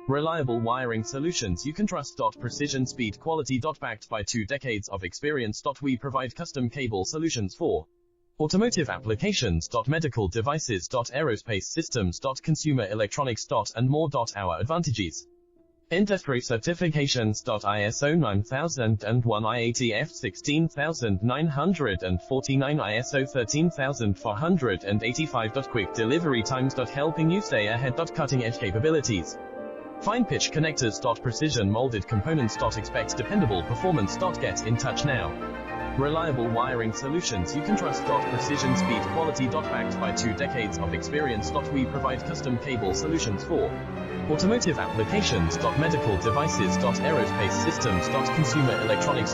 Reliable wiring solutions you can trust. Precision, speed, quality. Backed by 2 decades of experience. We provide custom cable solutions for automotive applications. Medical devices. Aerospace systems. Consumer electronics. And more. Our advantages: industry certifications. ISO 9001, IATF 16949, ISO 13485. Quick delivery times. Helping you stay ahead. Cutting edge capabilities: fine pitch connectors. Precision molded components. Expect dependable performance. Get in touch now. Reliable wiring solutions you can trust. Precision, speed, quality. Backed by 2 decades of experience. We provide custom cable solutions for automotive applications. Medical devices. Aerospace systems. Consumer electronics.